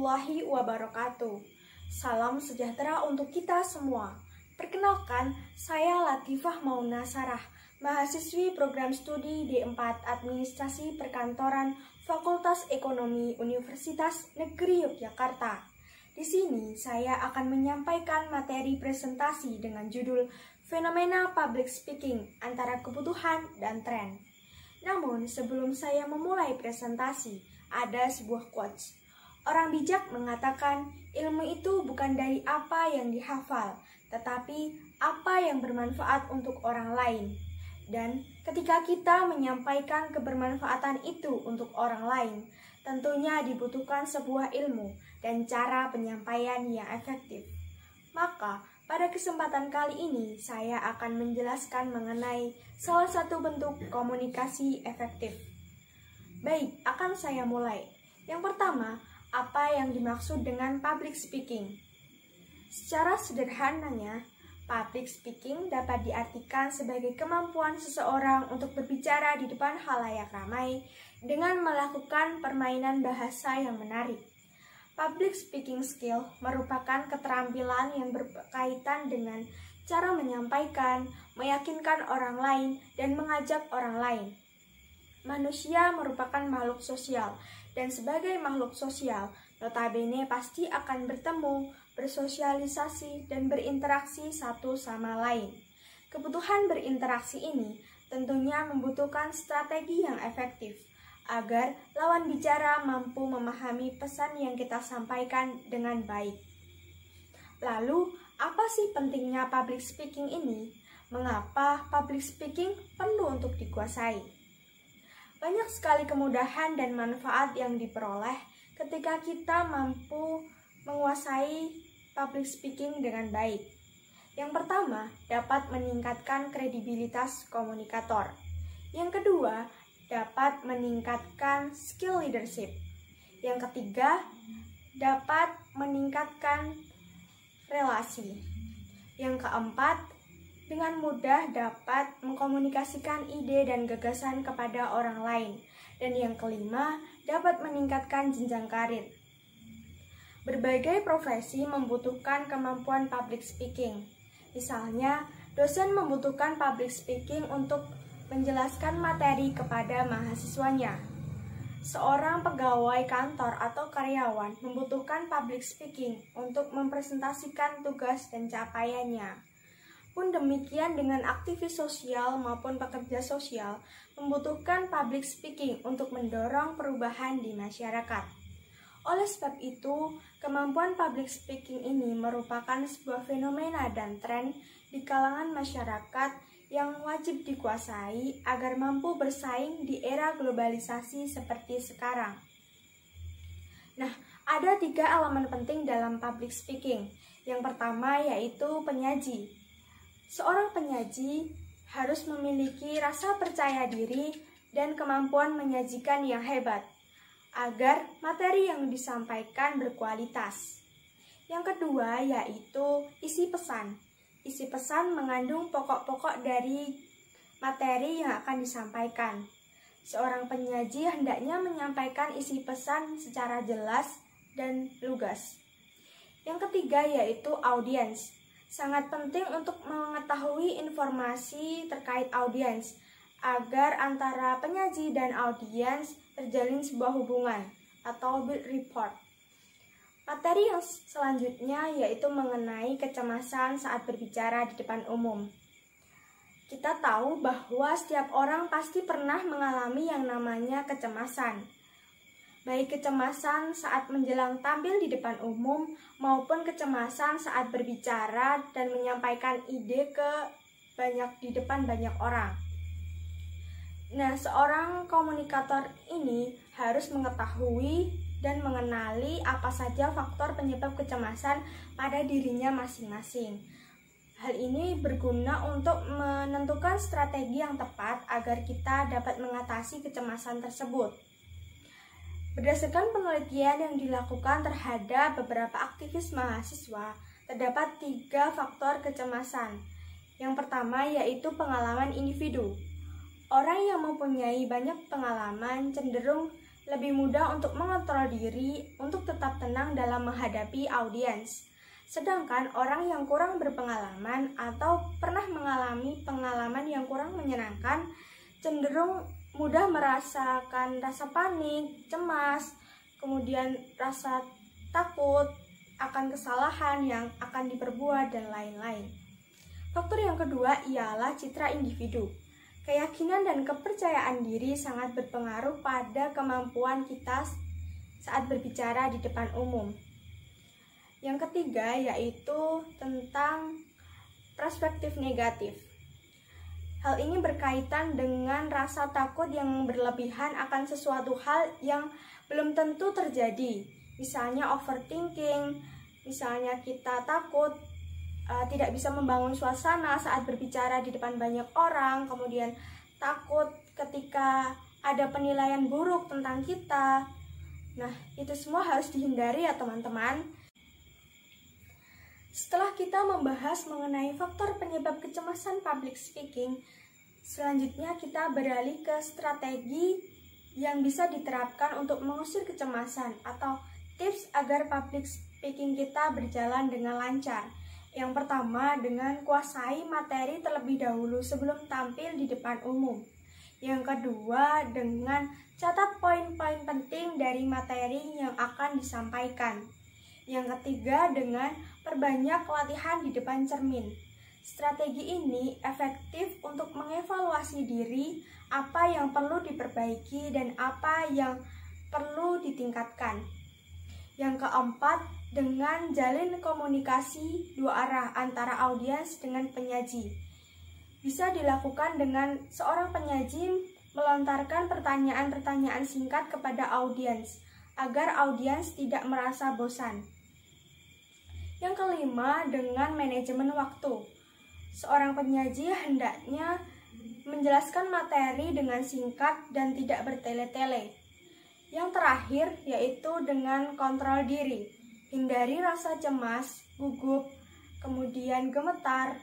warahmatullahi wabarakatuh. Salam sejahtera untuk kita semua. Perkenalkan, saya Latifah Mauna Sarah, mahasiswi program studi D4 Administrasi Perkantoran Fakultas Ekonomi Universitas Negeri Yogyakarta. Di sini saya akan menyampaikan materi presentasi dengan judul Fenomena Public Speaking Antara Kebutuhan dan Tren. Namun, sebelum saya memulai presentasi, ada sebuah quotes. Orang bijak mengatakan, ilmu itu bukan dari apa yang dihafal, tetapi apa yang bermanfaat untuk orang lain. Dan ketika kita menyampaikan kebermanfaatan itu untuk orang lain, tentunya dibutuhkan sebuah ilmu dan cara penyampaian yang efektif. Maka, pada kesempatan kali ini, saya akan menjelaskan mengenai salah satu bentuk komunikasi efektif. Baik, akan saya mulai. Yang pertama, apa yang dimaksud dengan public speaking? Secara sederhananya, public speaking dapat diartikan sebagai kemampuan seseorang untuk berbicara di depan khalayak ramai dengan melakukan permainan bahasa yang menarik. Public speaking skill merupakan keterampilan yang berkaitan dengan cara menyampaikan, meyakinkan orang lain, dan mengajak orang lain. Manusia merupakan makhluk sosial, dan sebagai makhluk sosial, notabene pasti akan bertemu, bersosialisasi, dan berinteraksi satu sama lain. Kebutuhan berinteraksi ini tentunya membutuhkan strategi yang efektif, agar lawan bicara mampu memahami pesan yang kita sampaikan dengan baik. Lalu, apa sih pentingnya public speaking ini? Mengapa public speaking perlu untuk dikuasai? Banyak sekali kemudahan dan manfaat yang diperoleh ketika kita mampu menguasai public speaking dengan baik. Yang pertama, dapat meningkatkan kredibilitas komunikator. Yang kedua, dapat meningkatkan skill leadership. Yang ketiga, dapat meningkatkan relasi. Yang keempat, dengan mudah dapat mengkomunikasikan ide dan gagasan kepada orang lain. Dan yang kelima, dapat meningkatkan jenjang karir. Berbagai profesi membutuhkan kemampuan public speaking. Misalnya, dosen membutuhkan public speaking untuk menjelaskan materi kepada mahasiswanya. Seorang pegawai kantor atau karyawan membutuhkan public speaking untuk mempresentasikan tugas dan capaiannya. Pun demikian dengan aktivis sosial maupun pekerja sosial membutuhkan public speaking untuk mendorong perubahan di masyarakat. Oleh sebab itu, kemampuan public speaking ini merupakan sebuah fenomena dan tren di kalangan masyarakat yang wajib dikuasai agar mampu bersaing di era globalisasi seperti sekarang. Nah, ada 3 elemen penting dalam public speaking. Yang pertama yaitu penyaji. Seorang penyaji harus memiliki rasa percaya diri dan kemampuan menyajikan yang hebat, agar materi yang disampaikan berkualitas. Yang kedua yaitu isi pesan. Isi pesan mengandung pokok-pokok dari materi yang akan disampaikan. Seorang penyaji hendaknya menyampaikan isi pesan secara jelas dan lugas. Yang ketiga yaitu audiens. Sangat penting untuk mengetahui informasi terkait audiens, agar antara penyaji dan audiens terjalin sebuah hubungan atau build rapport. Materi yang selanjutnya yaitu mengenai kecemasan saat berbicara di depan umum. Kita tahu bahwa setiap orang pasti pernah mengalami yang namanya kecemasan. Baik kecemasan saat menjelang tampil di depan umum maupun kecemasan saat berbicara dan menyampaikan ide di depan banyak orang. Nah, seorang komunikator ini harus mengetahui dan mengenali apa saja faktor penyebab kecemasan pada dirinya masing-masing. Hal ini berguna untuk menentukan strategi yang tepat agar kita dapat mengatasi kecemasan tersebut. Berdasarkan penelitian yang dilakukan terhadap beberapa aktivis mahasiswa, terdapat 3 faktor kecemasan. Yang pertama yaitu pengalaman individu. Orang yang mempunyai banyak pengalaman cenderung lebih mudah untuk mengontrol diri untuk tetap tenang dalam menghadapi audiens. Sedangkan orang yang kurang berpengalaman atau pernah mengalami pengalaman yang kurang menyenangkan cenderung mudah merasakan rasa panik, cemas, kemudian rasa takut akan kesalahan yang akan diperbuat dan lain-lain. Faktor yang kedua ialah citra individu. Keyakinan dan kepercayaan diri sangat berpengaruh pada kemampuan kita saat berbicara di depan umum. Yang ketiga yaitu tentang perspektif negatif. Hal ini berkaitan dengan rasa takut yang berlebihan akan sesuatu hal yang belum tentu terjadi. Misalnya overthinking, misalnya kita takut tidak bisa membangun suasana saat berbicara di depan banyak orang, kemudian takut ketika ada penilaian buruk tentang kita. Nah, itu semua harus dihindari ya teman-teman. Setelah kita membahas mengenai faktor penyebab kecemasan public speaking, selanjutnya kita beralih ke strategi yang bisa diterapkan untuk mengusir kecemasan atau tips agar public speaking kita berjalan dengan lancar. Yang pertama, dengan kuasai materi terlebih dahulu sebelum tampil di depan umum. Yang kedua, dengan catat poin-poin penting dari materi yang akan disampaikan. Yang ketiga, dengan perbanyak latihan di depan cermin. Strategi ini efektif untuk mengevaluasi diri, apa yang perlu diperbaiki dan apa yang perlu ditingkatkan. Yang keempat, dengan jalin komunikasi dua arah antara audiens dengan penyaji. Bisa dilakukan dengan seorang penyaji melontarkan pertanyaan-pertanyaan singkat kepada audiens, agar audiens tidak merasa bosan. Yang kelima, dengan manajemen waktu. Seorang penyaji hendaknya menjelaskan materi dengan singkat dan tidak bertele-tele. Yang terakhir, yaitu dengan kontrol diri. Hindari rasa cemas, gugup, kemudian gemetar.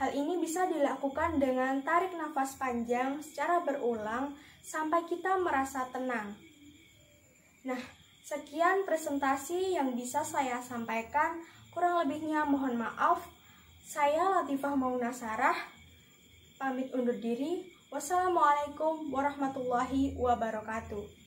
Hal ini bisa dilakukan dengan tarik nafas panjang secara berulang sampai kita merasa tenang. Nah, sekian presentasi yang bisa saya sampaikan. Kurang lebihnya mohon maaf. Saya Latifah Mauna Sarah, pamit undur diri. Wassalamualaikum warahmatullahi wabarakatuh.